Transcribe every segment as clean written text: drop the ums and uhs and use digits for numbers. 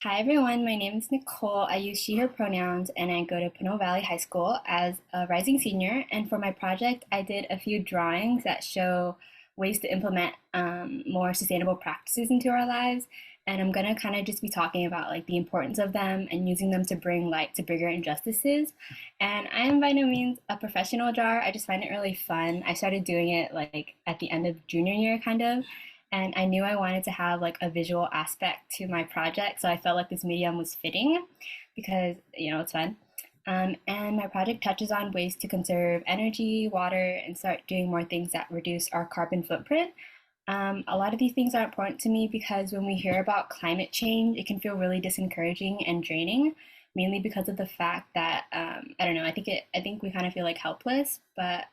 Hi everyone, my name is Nicole. I use she, her pronouns, and I go to Pinole Valley High School as a rising senior. And for my project, I did a few drawings that show ways to implement more sustainable practices into our lives. And I'm gonna kind of just be talking about like the importance of them and using them to bring light to bigger injustices. And I am by no means a professional drawer. I just find it really fun. I started doing it like at the end of junior year, kind of, and I knew I wanted to have like a visual aspect to my project, so I felt like this medium was fitting because it's fun. And my project touches on ways to conserve energy, water, and start doing more things that reduce our carbon footprint. A lot of these things are important to me because when we hear about climate change, it can feel really disencouraging and draining, mainly because of the fact that I don't know. I think we kind of feel like helpless, but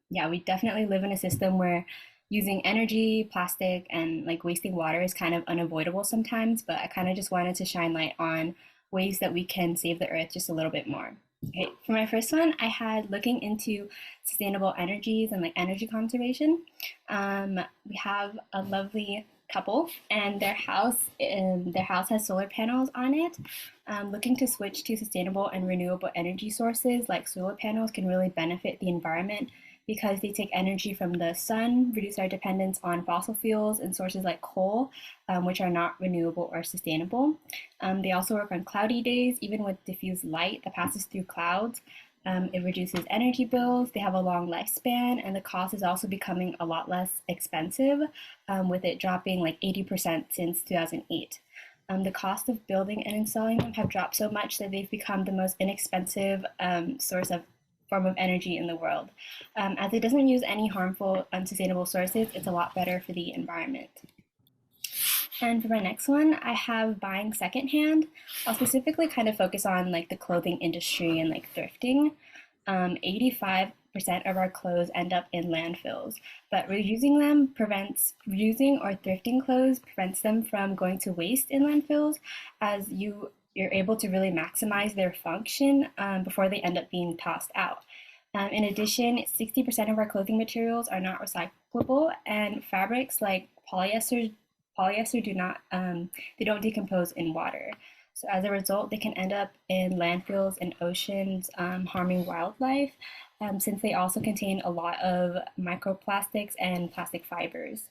yeah, we definitely live in a system where using energy, plastic, and like wasting water is kind of unavoidable sometimes. But I kind of just wanted to shine light on ways that we can save the earth just a little bit more. Okay, for my first one, I had looking into sustainable energies and like energy conservation. We have a lovely couple, and their house has solar panels on it. Looking to switch to sustainable and renewable energy sources like solar panels can really benefit the environment because they take energy from the sun, reduce our dependence on fossil fuels and sources like coal, which are not renewable or sustainable. They also work on cloudy days, even with diffuse light that passes through clouds. It reduces energy bills, they have a long lifespan, and the cost is also becoming a lot less expensive, with it dropping like 80% since 2008. The cost of building and installing them have dropped so much that they've become the most inexpensive source of form of energy in the world. As it doesn't use any harmful, unsustainable sources, it's a lot better for the environment. And for my next one, I have buying secondhand. I'll specifically kind of focus on like the clothing industry and like thrifting. 85% of our clothes end up in landfills, but reusing or thrifting clothes prevents them from going to waste in landfills, as you're able to really maximize their function before they end up being tossed out. In addition, 60% of our clothing materials are not recyclable, and fabrics like polyester do not they don't decompose in water. So as a result, they can end up in landfills and oceans, harming wildlife, since they also contain a lot of microplastics and plastic fibers.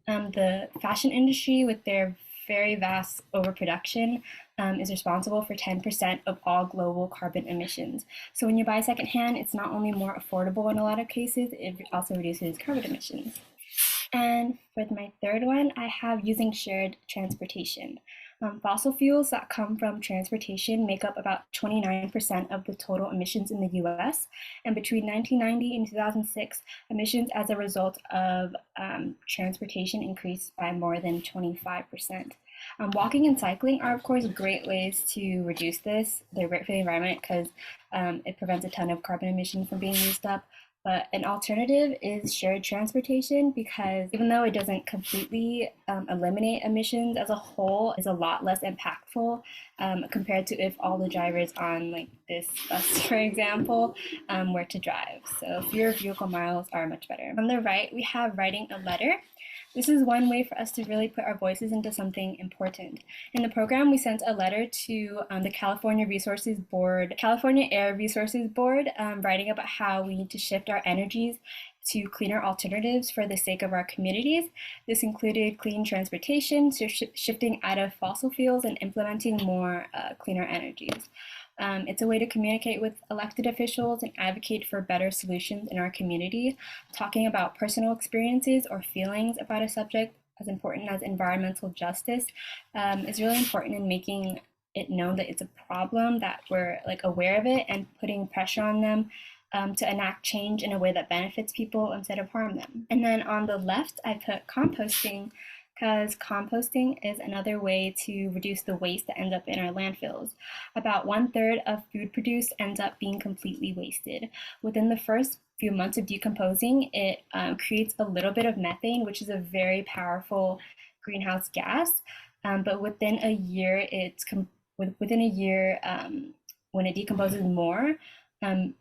The fashion industry, with their very vast overproduction, is responsible for 10% of all global carbon emissions. So when you buy secondhand, it's not only more affordable in a lot of cases, it also reduces carbon emissions. And for my third one, I have using shared transportation. Fossil fuels that come from transportation make up about 29% of the total emissions in the US. And between 1990 and 2006, emissions as a result of transportation increased by more than 25%. Walking and cycling are, of course, great ways to reduce this. They're great for the environment because it prevents a ton of carbon emissions from being used up. But an alternative is shared transportation because even though it doesn't completely eliminate emissions as a whole, is a lot less impactful compared to if all the drivers on like this bus, for example, were to drive. So fewer vehicle miles are much better. On the right, we have writing a letter. This is one way for us to really put our voices into something important. In the program, we sent a letter to the California Air Resources Board, writing about how we need to shift our energies to cleaner alternatives for the sake of our communities. This included clean transportation, so shifting out of fossil fuels and implementing more cleaner energies. It's a way to communicate with elected officials and advocate for better solutions in our community. Talking about personal experiences or feelings about a subject as important as environmental justice is really important in making it known that it's a problem, that we're like aware of it, and putting pressure on them to enact change in a way that benefits people instead of harm them. And then on the left, I put composting because composting is another way to reduce the waste that ends up in our landfills. About 1/3 of food produced ends up being completely wasted. Within the first few months of decomposing, it creates a little bit of methane, which is a very powerful greenhouse gas. But within a year, when it decomposes more,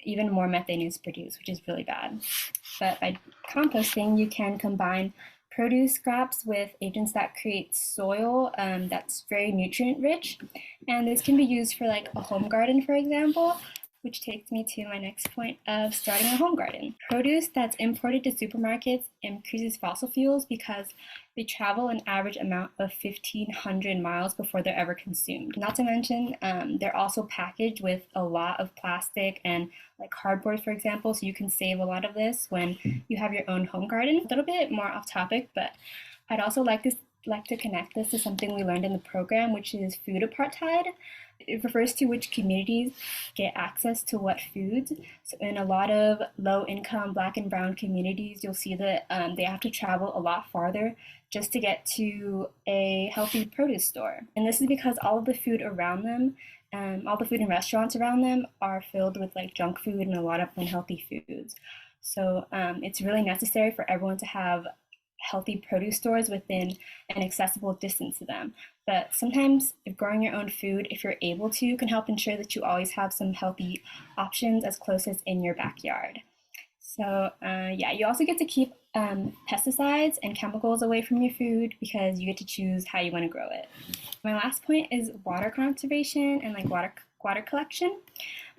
even more methane is produced, which is really bad. But by composting, you can combine produce scraps with agents that create soil that's very nutrient rich. And this can be used for like a home garden, for example, which takes me to my next point of starting a home garden. Produce that's imported to supermarkets increases fossil fuels because they travel an average amount of 1,500 miles before they're ever consumed. Not to mention, they're also packaged with a lot of plastic and like cardboard, for example, so you can save a lot of this when you have your own home garden. A little bit more off topic, but I'd also like to connect this to something we learned in the program, which is food apartheid. It refers to which communities get access to what foods. So in a lot of low-income Black and Brown communities, you'll see that they have to travel a lot farther just to get to a healthy produce store. And this is because all of the food around them, all the food in restaurants around them are filled with like junk food and a lot of unhealthy foods. So it's really necessary for everyone to have healthy produce stores within an accessible distance to them. But sometimes, if growing your own food, if you're able to, can help ensure that you always have some healthy options as close as in your backyard. So, yeah, you also get to keep pesticides and chemicals away from your food because you get to choose how you want to grow it. My last point is water conservation and like water collection.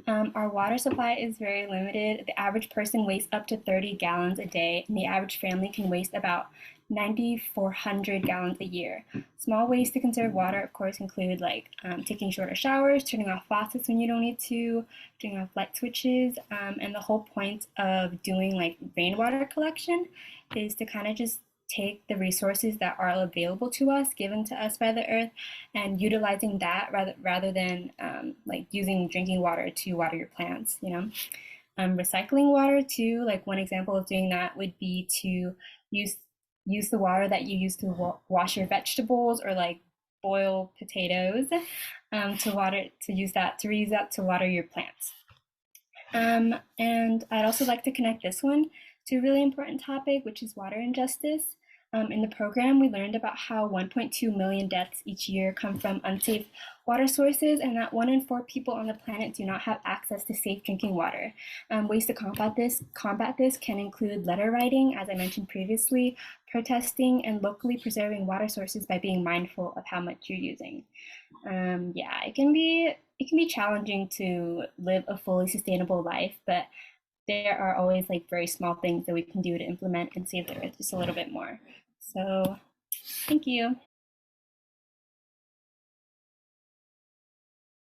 Our water supply is very limited. The average person wastes up to 30 gallons a day, and the average family can waste about 9,400 gallons a year. Small ways to conserve water, of course, include like taking shorter showers, turning off faucets when you don't need to, turning off light switches, and the whole point of doing like rainwater collection is to kind of just take the resources that are available to us, given to us by the earth, and utilizing that rather than like using drinking water to water your plants. Recycling water too. Like one example of doing that would be to use use the water that you use to wash your vegetables or like boil potatoes to use that to reuse that to water your plants. And I'd also like to connect this one to a really important topic, which is water injustice. In the program, we learned about how 1.2 million deaths each year come from unsafe water sources, and that 1 in 4 people on the planet do not have access to safe drinking water. Ways to combat this can include letter writing, as I mentioned previously, protesting, and locally preserving water sources by being mindful of how much you're using. Yeah, it can be challenging to live a fully sustainable life, but there are always like very small things that we can do to implement and save the earth just a little bit more. So thank you.